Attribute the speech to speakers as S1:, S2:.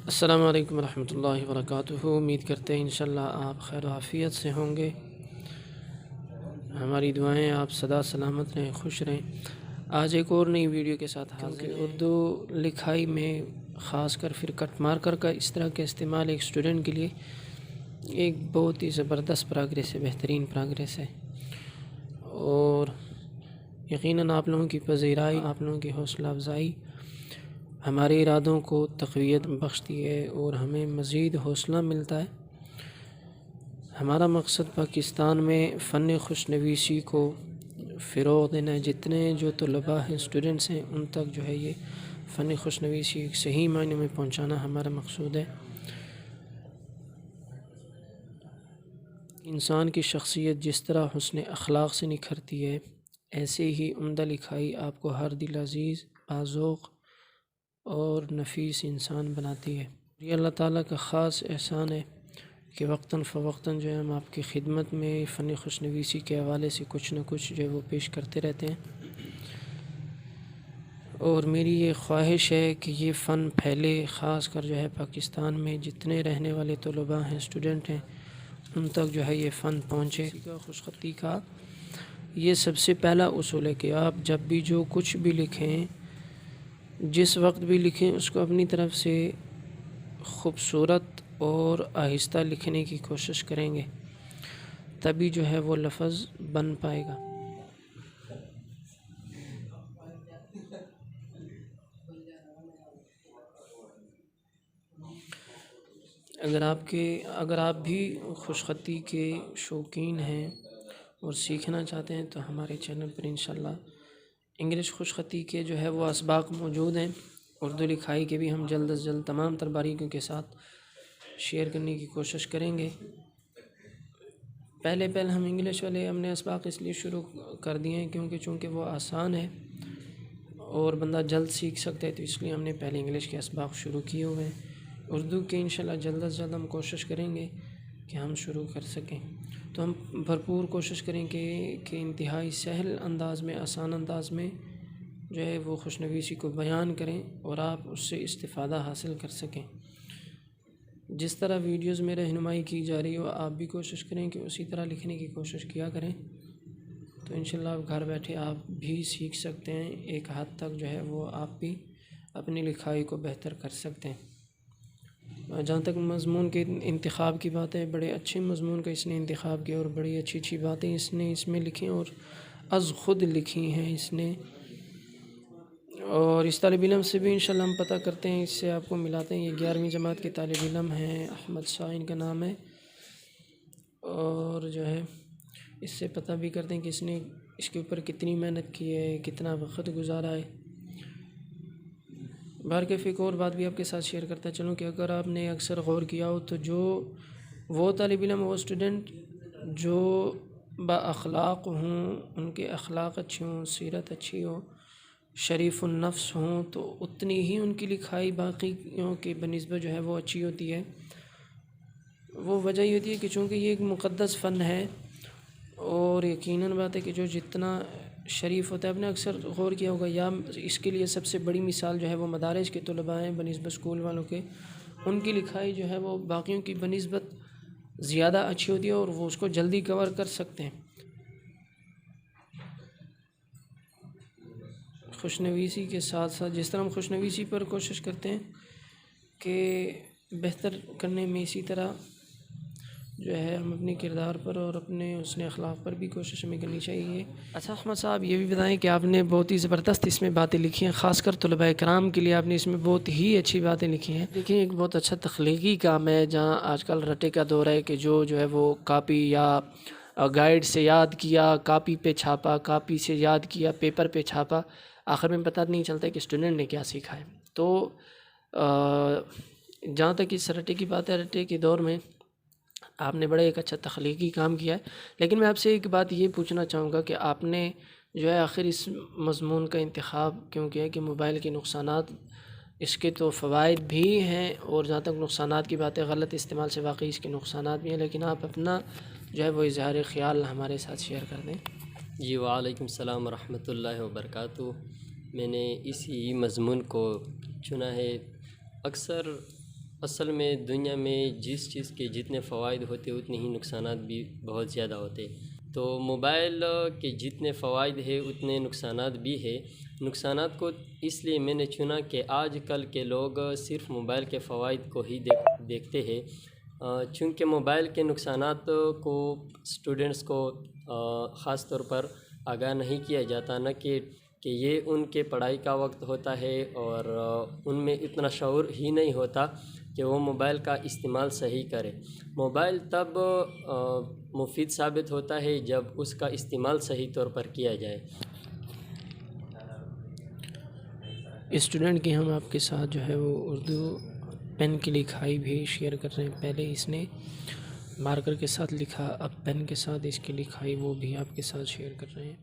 S1: السلام علیکم ورحمۃ اللہ وبرکاتہ۔ امید کرتے ہیں انشاءاللہ آپ خیر و عافیت سے ہوں گے۔ ہماری دعائیں آپ سدا سلامت رہیں، خوش رہیں۔ آج ایک اور نئی ویڈیو کے ساتھ حاضر ہیں۔ اردو لکھائی میں خاص کر پھر کٹ مارکر کا اس طرح کا استعمال ایک اسٹوڈنٹ کے لیے ایک بہت ہی زبردست پروگریس ہے، بہترین پروگریس ہے، اور یقیناً آپ لوگوں کی پذیرائی، آپ لوگوں کی حوصلہ افزائی ہمارے ارادوں کو تقویت بخشتی ہے اور ہمیں مزید حوصلہ ملتا ہے۔ ہمارا مقصد پاکستان میں فن خوش نویسی کو فروغ دینا ہے۔ جتنے جو طلباء ہیں، اسٹوڈنٹس ہیں، ان تک جو ہے یہ فن خوش نویسی ایک صحیح معنی میں پہنچانا ہمارا مقصود ہے۔ انسان کی شخصیت جس طرح حسن اخلاق سے نکھرتی ہے، ایسے ہی عمدہ لکھائی آپ کو ہر دل عزیز، باذوق اور نفیس انسان بناتی ہے۔ یہ اللہ تعالیٰ کا خاص احسان ہے کہ وقتاً فوقتاً جو ہے ہم آپ کی خدمت میں فن خوش نویسی کے حوالے سے کچھ نہ کچھ جو ہے وہ پیش کرتے رہتے ہیں، اور میری یہ خواہش ہے کہ یہ فن پھیلے، خاص کر جو ہے پاکستان میں جتنے رہنے والے طلباء ہیں، اسٹوڈنٹ ہیں، ان تک جو ہے یہ فن پہنچے۔ خوش خطی کا یہ سب سے پہلا اصول ہے کہ آپ جب بھی جو کچھ بھی لکھیں، جس وقت بھی لکھیں، اس کو اپنی طرف سے خوبصورت اور آہستہ لکھنے کی کوشش کریں گے، تبھی جو ہے وہ لفظ بن پائے گا۔ اگر آپ بھی خوش خطی کے شوقین ہیں اور سیکھنا چاہتے ہیں تو ہمارے چینل پر انشاءاللہ انگلش خوش خطی کے جو ہے وہ اسباق موجود ہیں۔ اردو لکھائی کے بھی ہم جلد از جلد تمام تر باریکیوں کے ساتھ شیئر کرنے کی کوشش کریں گے۔ پہلے ہم انگلش والے ہم نے اسباق اس لیے شروع کر دیے ہیں کیونکہ چونکہ وہ آسان ہے اور بندہ جلد سیکھ سکتا ہے، تو اس لیے ہم نے پہلے انگلش کے اسباق شروع کیے ہوئے ہیں۔ اردو کے انشاءاللہ جلد از جلد ہم کوشش کریں گے کہ ہم شروع کر سکیں، تو ہم بھرپور کوشش کریں کہ انتہائی سہل انداز میں، آسان انداز میں جو ہے وہ خوش نویسی کو بیان کریں اور آپ اس سے استفادہ حاصل کر سکیں۔ جس طرح ویڈیوز میں رہنمائی کی جا رہی ہو، آپ بھی کوشش کریں کہ اسی طرح لکھنے کی کوشش کیا کریں، تو انشاءاللہ آپ گھر بیٹھے آپ بھی سیکھ سکتے ہیں۔ ایک حد تک جو ہے وہ آپ بھی اپنی لکھائی کو بہتر کر سکتے ہیں۔ جہاں تک مضمون کے انتخاب کی بات ہے، بڑے اچھے مضمون کا اس نے انتخاب کیا اور بڑی اچھی اچھی باتیں اس نے اس میں لکھی اور از خود لکھی ہیں اس نے، اور اس طالب علم سے بھی انشاءاللہ ہم پتہ کرتے ہیں، اس سے آپ کو ملاتے ہیں۔ یہ 11ویں جماعت کے طالب علم ہیں، احمد شاہ ان کا نام ہے، اور جو ہے اس سے پتہ بھی کرتے ہیں کہ اس نے اس کے اوپر کتنی محنت کی ہے، کتنا وقت گزارا ہے۔ بہرکیف ایک اور بات بھی آپ کے ساتھ شیئر کرتا چلوں کہ اگر آپ نے اکثر غور کیا ہو تو جو وہ طالب علم، وہ اسٹوڈنٹ جو با اخلاق ہوں، ان کے اخلاق اچھے ہوں، سیرت اچھی ہو، شریف النفس ہوں، تو اتنی ہی ان کی لکھائی باقیوں کے بنسبت جو ہے وہ اچھی ہوتی ہے۔ وہ وجہ یہ ہوتی ہے کہ چونکہ یہ ایک مقدس فن ہے، اور یقیناً بات ہے کہ جو جتنا شریف ہوتا ہے، آپ نے اکثر غور کیا ہوگا، یا اس کے لیے سب سے بڑی مثال جو ہے وہ مدارج کے طلباء ہیں بنسبت اسکول والوں کے، ان کی لکھائی جو ہے وہ باقیوں کی بنسبت زیادہ اچھی ہوتی ہے اور وہ اس کو جلدی کور کر سکتے ہیں۔ خوش نویسی کے ساتھ ساتھ جس طرح ہم خوش نویسی پر کوشش کرتے ہیں کہ بہتر کرنے میں، اسی طرح جو ہے ہم اپنے کردار پر اور اپنے حسن اخلاق پر بھی کوشش ہمیں کرنی چاہیے۔ اچھا احمد صاحب، یہ بھی بتائیں کہ آپ نے بہت ہی زبردست اس میں باتیں لکھی ہیں، خاص کر طلباء کرام کے لیے آپ نے اس میں بہت ہی اچھی باتیں لکھی ہیں۔ دیکھیں، ایک بہت اچھا تخلیقی کام ہے، جہاں آج کل رٹے کا دور ہے کہ جو ہے وہ کاپی یا گائیڈ سے یاد کیا، کاپی پہ چھاپا، کاپی سے یاد کیا، پیپر پہ چھاپا، آخر میں پتہ نہیں چلتا کہ اسٹوڈنٹ نے کیا سیکھا ہے۔ تو جہاں تک اس رٹے کی بات ہے، رٹے کے دور میں آپ نے بڑا ایک اچھا تخلیقی کام کیا ہے، لیکن میں آپ سے ایک بات یہ پوچھنا چاہوں گا کہ آپ نے جو ہے آخر اس مضمون کا انتخاب کیوں کیا ہے؟ کہ موبائل کے نقصانات، اس کے تو فوائد بھی ہیں، اور جہاں تک نقصانات کی بات ہے، غلط استعمال سے واقعی اس کے نقصانات بھی ہیں، لیکن آپ اپنا جو ہے وہ اظہار خیال ہمارے ساتھ شیئر کر دیں۔
S2: جی، وعلیکم السلام ورحمۃ اللہ وبرکاتہ۔ میں نے اسی مضمون کو چنا ہے۔ اکثر اصل میں دنیا میں جس چیز کے جتنے فوائد ہوتے اتنے ہی نقصانات بھی بہت زیادہ ہوتے. تو موبائل کے جتنے فوائد ہے اتنے نقصانات بھی ہے. نقصانات کو اس لیے میں نے چنا کہ آج کل کے لوگ صرف موبائل کے فوائد کو ہی دیکھتے ہیں. چونکہ موبائل کے نقصانات کو اسٹوڈنٹس کو خاص طور پر آگاہ نہیں کیا جاتا، نہ کہ یہ ان کے پڑھائی کا وقت ہوتا ہے اور ان میں اتنا شعور ہی نہیں ہوتا کہ وہ موبائل کا استعمال صحیح کرے. موبائل تب مفید ثابت ہوتا ہے جب اس کا استعمال صحیح طور پر کیا جائے.
S1: اسٹوڈنٹ کی ہم آپ کے ساتھ جو ہے وہ اردو پین کی لکھائی بھی شیئر کر رہے ہیں. پہلے اس نے مارکر کے ساتھ لکھا، اب پین کے ساتھ اس کی لکھائی وہ بھی آپ کے ساتھ شیئر کر رہے ہیں.